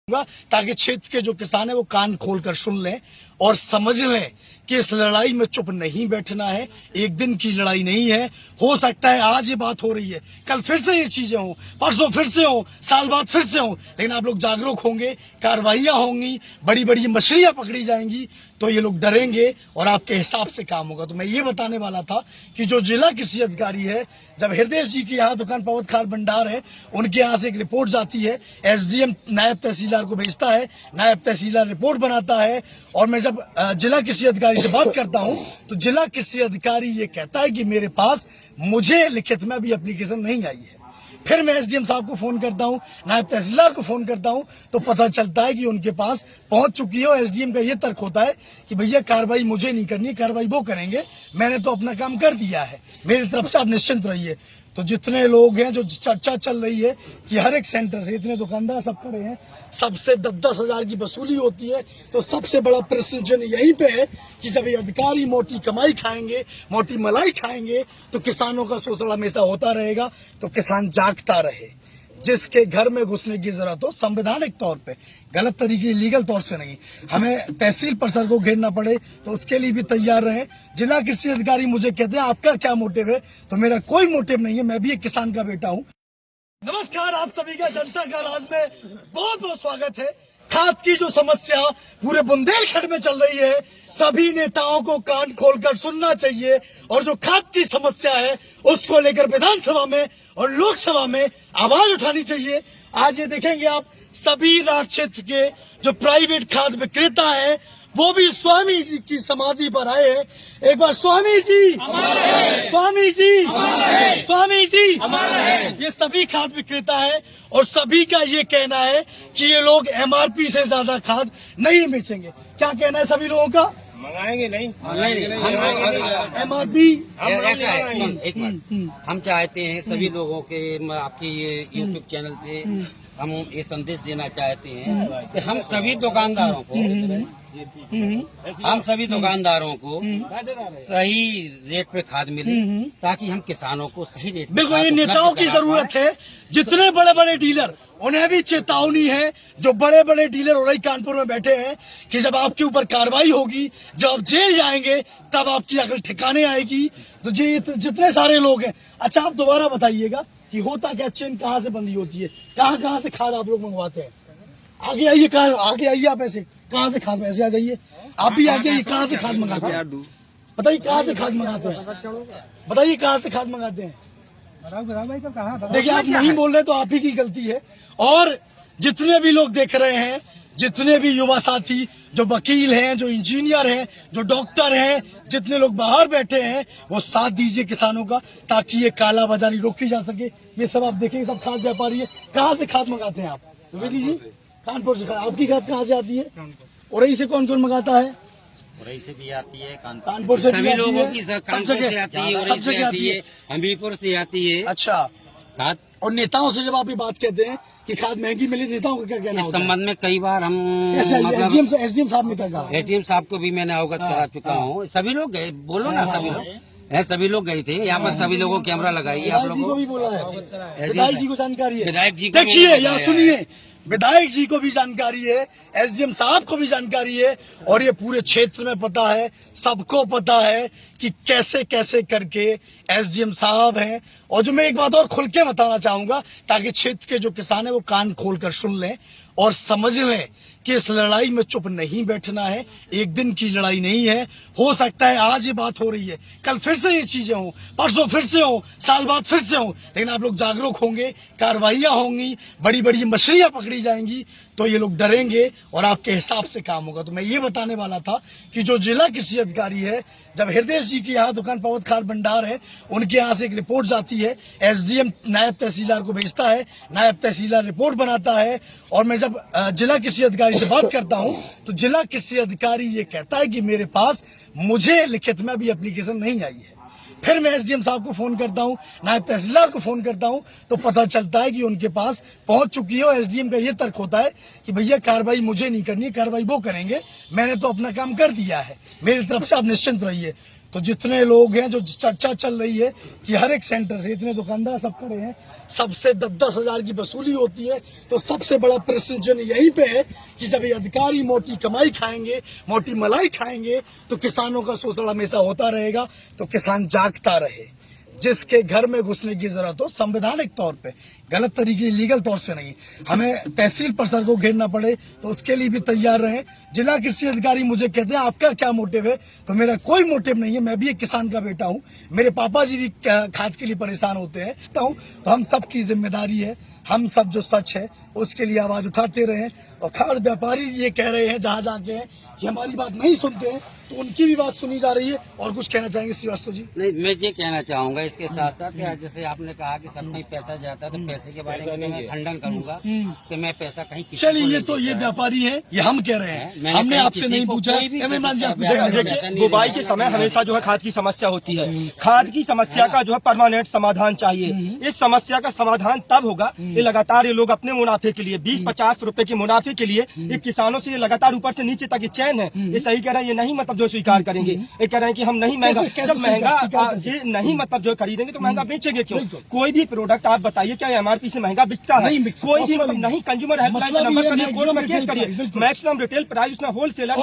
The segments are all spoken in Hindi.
ताकि क्षेत्र के जो किसान है वो कान खोलकर सुन लें और समझ लें कि इस लड़ाई में चुप नहीं बैठना है। एक दिन की लड़ाई नहीं है। हो सकता है आज ये बात हो रही है, कल फिर से ये चीजें हों, परसों फिर से हो, साल बाद फिर से हो, लेकिन आप लोग जागरूक होंगे, कार्रवाइयां होंगी, बड़ी बड़ी मछलियां पकड़ी जाएंगी, तो ये लोग डरेंगे और आपके हिसाब से काम होगा। तो मैं ये बताने वाला था कि जो जिला कृषि अधिकारी है, जब हृदय जी के यहाँ दुकान पवत खाल भंडार है, उनके यहाँ से एक रिपोर्ट जाती है, एसडीएम नायब तहसीलदार को भेजता है, नायब तहसीलदार रिपोर्ट बनाता है, और मैं जब जिला कृषि अधिकारी से बात करता हूँ तो जिला कृषि अधिकारी ये कहता है कि मेरे पास मुझे लिखित में भी एप्लीकेशन नहीं आई है। फिर मैं एसडीएम साहब को फोन करता हूँ, नायब तहसीलदार को फोन करता हूँ, तो पता चलता है कि उनके पास पहुंच चुकी है। और एसडीएम का ये तर्क होता है कि भैया कार्रवाई मुझे नहीं करनी, कार्रवाई वो करेंगे, मैंने तो अपना काम कर दिया है, मेरी तरफ से आप निश्चिंत रहिए। तो जितने लोग हैं, जो चर्चा चल रही है कि हर एक सेंटर से इतने दुकानदार सब खड़े हैं, सबसे 10-10 हजार की वसूली होती है, तो सबसे बड़ा प्रश्न जो यहीं पे है कि जब ये अधिकारी मोटी कमाई खाएंगे, मोटी मलाई खाएंगे, तो किसानों का शोषण हमेशा होता रहेगा। तो किसान जागता रहे, जिसके घर में घुसने की जरूरत हो, संवैधानिक तौर पे, गलत तरीके लीगल तौर से नहीं, हमें तहसील परिसर को घेरना पड़े तो उसके लिए भी तैयार रहे। जिला कृषि अधिकारी मुझे कहते हैं आपका क्या मोटिव है, तो मेरा कोई मोटिव नहीं है, मैं भी एक किसान का बेटा हूँ। नमस्कार, आप सभी का जनता का राज में बहुत बहुत स्वागत है। खाद की जो समस्या पूरे बुंदेलखंड में चल रही है, सभी नेताओं को कान खोलकर सुनना चाहिए, और जो खाद की समस्या है उसको लेकर विधानसभा में और लोकसभा में आवाज उठानी चाहिए। आज ये देखेंगे आप, सभी राज क्षेत्र के जो प्राइवेट खाद विक्रेता है वो भी स्वामी जी की समाधि पर आए हैं। एक बार स्वामी जी, स्वामी जी, स्वामी जी, ये सभी खाद विक्रेता है और सभी का ये कहना है कि ये लोग एमआरपी से ज्यादा खाद नहीं बेचेंगे। क्या कहना है सभी लोगों का? मंगाएंगे नहीं, एमआरपी। ऐसा है, एक मिनट, हम चाहते हैं सभी लोगों के, आपके ये यूट्यूब चैनल से हम ये संदेश देना चाहते हैं कि हम सभी दुकानदारों को सही रेट पे खाद मिले, ताकि हम किसानों को सही रेट। बिल्कुल, ये नेताओं की जरूरत है। जितने बड़े बड़े डीलर, उन्हें भी चेतावनी है, जो बड़े बड़े डीलर और कानपुर में बैठे हैं, कि जब आपके ऊपर कार्रवाई होगी, जब आप जेल जाएंगे, तब आपकी अकल ठिकाने आएगी। तो जी जितने सारे लोग हैं, अच्छा आप दोबारा बताइएगा कि होता क्या, चेन कहाँ से बंदी होती है, कहाँ कहाँ से खाद आप लोग मंगवाते हैं? आगे आइए, आगे आइए, आप ऐसे कहाँ से खाद, ऐसे आ जाइए, आप भी आगे आइए, कहाँ से खाद मंगाते हैं? बताइए कहाँ से खाद मंगाते हैं, बताइए कहाँ से खाद मंगाते हैं? देखिए, आप नहीं बोल रहे तो आप ही की गलती है। और जितने भी लोग देख रहे हैं, जितने भी युवा साथी, जो वकील हैं, जो इंजीनियर हैं, जो डॉक्टर हैं, जितने लोग बाहर बैठे हैं, वो साथ दीजिए किसानों का, ताकि ये काला बाजारी रोकी जा सके। ये सब आप देखेंगे, सब खाद व्यापारी है। कहाँ से खाद मंगाते हैं आप? द्विवेदी जी, कानपुर से। आपकी खाद कहाँ से आती है? उरई से कौन कौन मंगाता है? उरई से भी आती है, कानपुर से सभी लोगों की, कानपुर से आती है, उरई से आती है, हमीरपुर से आती है। अच्छा, खाद। और नेताओं से जब आप ये बात कहते हैं कि खाद महंगी मिली, नेताओं का क्या कहना इस होता है? संबंध में कई बार हम एसडीएम साहब ने क्या कहा? एसडीएम साहब को भी मैंने अवगत करा चुका हूँ। सभी लोग गए, बोलो ना, सभी लोग है, सभी लोग गए थे यहाँ पर, सभी लोगों को कैमरा लगाइए। आप लोगों को भी बोला है, विधायक जी को जानकारी है, विधायक जी को देखिए या सुनिए, विधायक जी को भी जानकारी है, एसडीएम साहब को भी जानकारी है, और ये पूरे क्षेत्र में पता है, सबको पता है कि कैसे कैसे करके एसडीएम साहब हैं। और जो मैं एक बात और खुल के बताना चाहूंगा, ताकि क्षेत्र के जो किसान है वो कान खोलकर सुन लें और समझ लें कि इस लड़ाई में चुप नहीं बैठना है। एक दिन की लड़ाई नहीं है। हो सकता है आज ये बात हो रही है, कल फिर से ये चीजें हों, परसों फिर से हो, साल बाद फिर से हो, लेकिन आप लोग जागरूक होंगे, कार्रवाइयां होंगी, बड़ी बड़ी मछलियां पकड़ी जाएंगी, तो ये लोग डरेंगे और आपके हिसाब से काम होगा। तो मैं ये बताने वाला था कि जो जिला कृषि अधिकारी है, जब हृदय जी के यहाँ दुकान पवत खाल भंडार है, उनके यहाँ से एक रिपोर्ट जाती है, एसडीएम नायब तहसीलदार को भेजता है, नायब तहसीलदार रिपोर्ट बनाता है, और मैं जब जिला कृषि अधिकारी से बात करता हूँ तो जिला कृषि अधिकारी ये कहता है कि मेरे पास मुझे लिखित में भी एप्लीकेशन नहीं आई है। फिर मैं एसडीएम साहब को फोन करता हूँ, नायब तहसीलदार को फोन करता हूँ, तो पता चलता है कि उनके पास पहुंच चुकी है। और एसडीएम का ये तर्क होता है कि भैया कार्रवाई मुझे नहीं करनी, कार्रवाई वो करेंगे, मैंने तो अपना काम कर दिया है, मेरी तरफ से आप निश्चिंत रहिए। तो जितने लोग हैं, जो चर्चा चल रही है कि हर एक सेंटर से इतने दुकानदार सब खड़े हैं, सबसे 10-10 हजार की वसूली होती है, तो सबसे बड़ा प्रश्न यही पे है कि जब ये अधिकारी मोटी कमाई खाएंगे, मोटी मलाई खाएंगे, तो किसानों का शोषण हमेशा होता रहेगा। तो किसान जागता रहे, जिसके घर में घुसने की जरूरत हो संवैधानिक तौर पे, गलत तरीके लीगल तौर से नहीं, हमें तहसील परिसर को घेरना पड़े तो उसके लिए भी तैयार रहें। जिला कृषि अधिकारी मुझे कहते हैं आपका क्या मोटिव है, तो मेरा कोई मोटिव नहीं है। मैं भी एक किसान का बेटा हूँ, मेरे पापा जी भी खाद के लिए परेशान होते हैं, तो हम सबकी जिम्मेदारी है, हम सब जो सच है उसके लिए आवाज उठाते रहें। और खाद व्यापारी ये कह रहे हैं जहाँ जहाँ के हैं कि हमारी बात नहीं सुनते हैं, तो उनकी भी बात सुनी जा रही है। और कुछ कहना चाहेंगे श्रीवास्तव जी? नहीं, मैं ये कहना चाहूंगा इसके साथ साथ जैसे आपने कहा कि सब कहीं पैसा जाता है, तो पैसे के बारे में मैं खंडन करूंगा कि मैं पैसा कहीं किसी को चलिए, ये नहीं तो ये देता है। व्यापारी है, ये हम कह रहे हैं, मैंने हमने कहीं आपसे किसी नहीं को पूछा। कोई भी इमरान जी, आप पैसा कुछ नहीं देखिए, देता। बुवाई के समय हमेशा जो है खाद की समस्या होती है। खाद की समस्या का जो है परमानेंट समाधान चाहिए। इस समस्या का समाधान तब होगा ये लगातार ये लोग अपने मुनाफे के लिए 20-50 रुपए के मुनाफे के लिए ये किसानों से ये लगातार ऊपर से नीचे तक ये चैन है, ये सही कह रहे हैं, ये नहीं मतलब जो स्वीकार करेंगे, ये कह रहे हैं कि हम नहीं महंगा, जब महंगा ये नहीं मतलब जो खरीदेंगे तो महंगा बेचेंगे क्यों? कोई भी प्रोडक्ट आप बताइए क्या एमआरपी से महंगा बिकता है? कोई भी मतलब नहीं। कंज्यूमर हेल्पलाइन नंबर करिए, कोर्ट में केस करिए, मैक्सिमम रिटेल प्राइस उसमें होलसेलर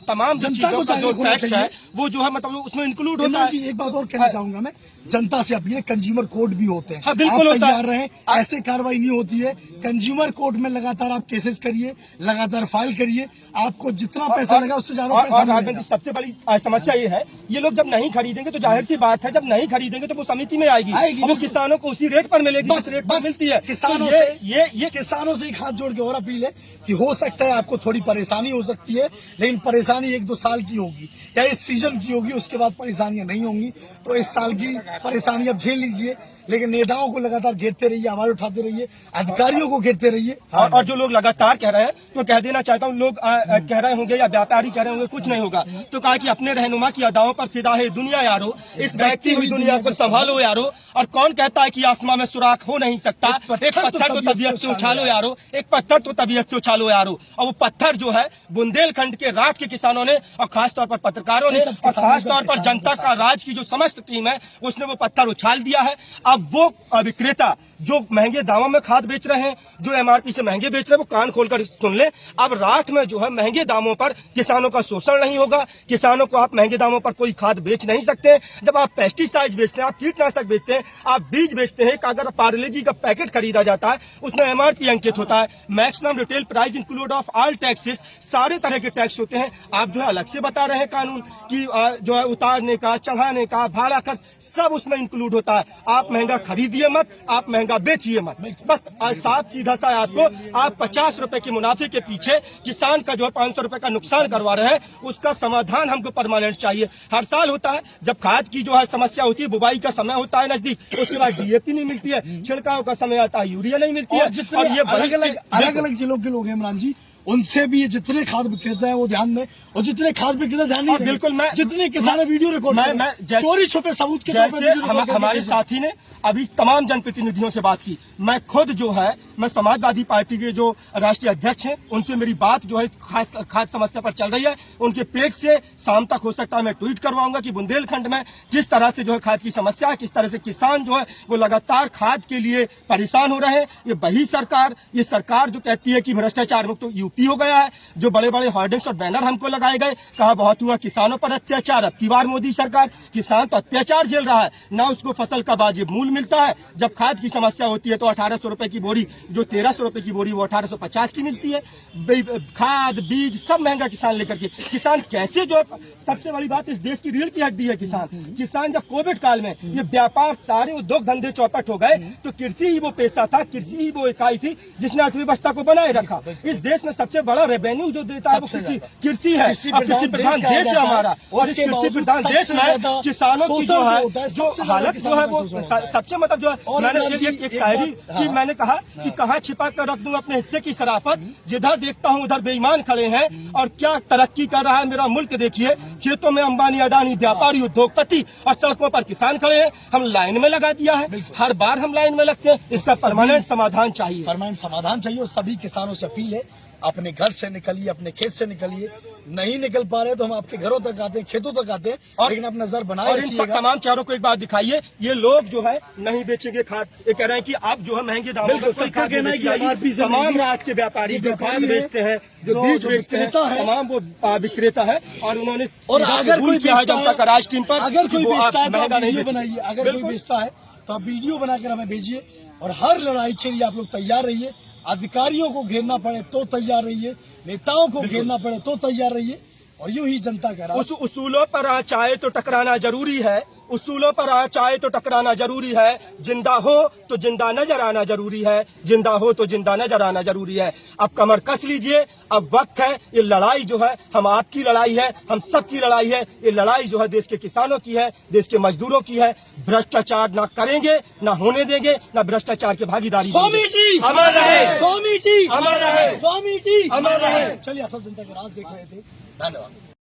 तमाम चीजों का जो टैक्स है वो जो है मतलब उसमें इंक्लूड होता है। एक बात और कहना चाहूंगा मैं, जनता से अपील है, कंज्यूमर कोर्ट भी होते हैं, हाँ, बिल्कुल आप होता है। तैयार रहें, ऐसे कार्रवाई नहीं होती है। कंज्यूमर कोर्ट में लगातार आप केसेस करिए, लगातार फाइल करिए, आपको जितना पैसा लगा उससे ज्यादा पैसा मिलेगा। सबसे बड़ी समस्या ये है, ये लोग जब नहीं खरीदेंगे तो जाहिर सी बात है, जब नहीं खरीदेंगे तो वो समिति में आएगी और वो किसानों को उसी रेट पर मिलेगी जिस रेट पर मिलती है। किसानों तो से ये किसानों से एक हाथ जोड़ के और अपील है कि हो सकता है आपको थोड़ी परेशानी हो सकती है, लेकिन परेशानी 1-2 साल की होगी या इस सीजन की होगी, उसके बाद परेशानियां नहीं होंगी। तो इस साल की परेशानी अब झेल लीजिए, लेकिन नेताओं को लगातार घेरते रहिए, आवाज उठाते रहिए, अधिकारियों को घेरते रहिए। और जो लोग लगातार कह रहे हैं तो कह देना चाहता हूँ, लोग कह रहे होंगे या व्यापारी कह रहे होंगे कुछ नहीं होगा, तो कहा कि अपने रहनुमा की अदाओं पर फिदा है दुनिया यारो, इस बहती हुई दुनिया को संभालो यारो। और कौन कहता है कि आसमां में सुराख हो नहीं सकता? एक पत्थर तो तबीयत से उछालो यारो, एक पत्थर तो तबीयत से उछालो यारो। और वो पत्थर जो है बुंदेलखंड के राठ के किसानों ने और खासतौर पर पत्रकारों ने और खासतौर पर जनता का राज की जो समस्त टीम है उसने वो पत्थर उछाल दिया है। अब वो विक्रेता जो महंगे दामों में खाद बेच रहे हैं, जो एमआरपी से महंगे बेच रहे हैं, वो कान खोलकर सुन ले। अब राठ में जो है महंगे दामों पर किसानों का शोषण नहीं होगा, किसानों को आप महंगे दामों पर कोई खाद बेच नहीं सकते। जब आप पेस्टिसाइड बेचते हैं, आप कीटनाशक बेचते हैं, आप बीज बेचते हैं, अगर पार्ले जी का पैकेट खरीदा जाता है उसमें एमआरपी अंकित होता है, maximum retail price include of all taxes, सारे तरह के टैक्स होते हैं। आप जो है अलग से बता रहे हैं कानून की जो है उतारने का, चढ़ाने का, भाड़ा खर्च सब उसमें इंक्लूड होता है। आप महंगा खरीदिए मत, आप महंगा बेचिए मत, बस साफ सीधा सा आपको आप 50 रुपए के मुनाफे के पीछे किसान का जो है 500 रुपए का नुकसान करवा रहे हैं, उसका समाधान हमको परमानेंट चाहिए। हर साल होता है जब खाद की जो है समस्या होती है, बुवाई का समय होता है नजदीक, उसके बाद डीएपी नहीं मिलती है, छिड़काव का समय आता है, यूरिया नहीं मिलती है। और ये अलग अलग जिलों के लोग हैं इमरान जी, उनसे भी जितने खाद विक्रेता है वो ध्यान दें, और जितने खाद विक्रेता ध्यान नहीं, बिल्कुल मैं जितने किसान वीडियो रिकॉर्ड चोरी छुपे सबूत के जैसे हमारे साथी ने अभी तमाम जनप्रतिनिधियों से बात की, मैं खुद जो है मैं समाजवादी पार्टी के जो राष्ट्रीय अध्यक्ष हैं उनसे मेरी बात जो है खास खाद समस्या पर चल रही है, उनके पेज से शाम तक हो सकता है मैं ट्वीट करवाऊंगा कि बुंदेलखंड में किस तरह से जो है खाद की समस्या है, किस तरह से किसान जो है वो लगातार खाद के लिए परेशान हो रहे हैं। ये वही सरकार, ये सरकार जो कहती है कि भ्रष्टाचार मुक्त तो यूपी हो गया है, जो बड़े बड़े होर्डिंग्स और बैनर हमको लगाए गए, कहा बहुत हुआ किसानों पर अत्याचार। अब की बार मोदी सरकार, किसान तो अत्याचार झेल रहा है, ना उसको फसल का वाजिब मूल्य मिलता है। जब खाद की समस्या होती है तो 1800 रुपए की बोरी, जो 1300 रुपए की बोरी वो 1850 की मिलती है। खाद बीज सब महंगा किसान लेकर के, किसान कैसे जो सबसे बड़ी बात इस देश की रीढ़ की हड्डी है किसान। किसान जब कोविड काल में ये व्यापार सारे उद्योग धंधे चौपट हो गए तो कृषि ही वो पेशा था, कृषि ही वो इकाई थी जिसने अर्थव्यवस्था को बनाए रखा। इस देश में सबसे बड़ा रेवेन्यू जो देता है वो कृषि है। कृषि प्रधान देश है हमारा, और इस कृषि प्रधान देश में किसानों की जो है जो हालत जो है वो सबसे मतलब जो है, मैंने एक शायरी की मैंने कहा कि कहाँ छिपा कर रख दूं अपने हिस्से की शराफत, जिधर देखता हूँ उधर बेईमान खड़े हैं, और क्या तरक्की कर रहा है मेरा मुल्क देखिए। खेतों में अंबानी अडानी व्यापारी उद्योगपति और सड़कों पर किसान खड़े हैं, हम लाइन में लगा दिया है, हर बार हम लाइन में लगते हैं। इसका परमानेंट समाधान चाहिए, परमानेंट समाधान चाहिए। और सभी किसानों से अपील है, अपने घर से निकलिए, अपने खेत से निकलिए, नहीं निकल पा रहे तो हम आपके घरों तक आते हैं, खेतों तक आते हैं, लेकिन आप नजर बनाए और इन रखिएगा। तमाम चारों को एक बात दिखाइए, ये लोग जो है नहीं बेचेंगे खाद। ये कह रहे हैं कि आप जो है महंगे दामों बिल्कुल, में कोई सबका खाद कहना है नहीं कि बेचिए। MRP से तमाम नहीं। रात के व्यापारी ये जो व्यापारी खाद है, बेचते हैं, जो बीज जो बेचते हैं, विक्रेता है। तमाम वो विक्रेता है। और उन्होंने और अगर कोई किया है बेचता जनता है, का राज टीम पर, अगर कि कोई वो आप बेचता है तो महंगा आप नहीं वीडियो बेचिए। बनाइए, अगर कोई बिल्कुल। बेचता है तो आप वीडियो बनाकर हमें भेजिए, और हर लड़ाई के लिए आप लोग तैयार रहिए। अधिकारियों को घेरना पड़े तो तैयार रहिए, नेताओं को घेरना पड़े तो तैयार रहिए, और यूं ही जनता का राज। उस उसूलों पर चाहे तो टकराना जरूरी है, उसूलों पर चाहे तो टकराना जरूरी है। जिंदा हो तो जिंदा नजर आना जरूरी है, जिंदा हो तो जिंदा नजर आना जरूरी है। अब कमर कस लीजिए, अब वक्त है। ये लड़ाई जो है हम आपकी लड़ाई है, हम सबकी लड़ाई है। ये लड़ाई जो है देश के किसानों की है, देश के मजदूरों की है। भ्रष्टाचार ना करेंगे, ना होने देंगे, ना भ्रष्टाचार की भागीदारी स्वामी देंगे। जी अमर रहे, स्वामी जी अमर रहे, स्वामी जी अमर रहे। चलिए, आप सब जनता का राज देख रहे थे। धन्यवाद।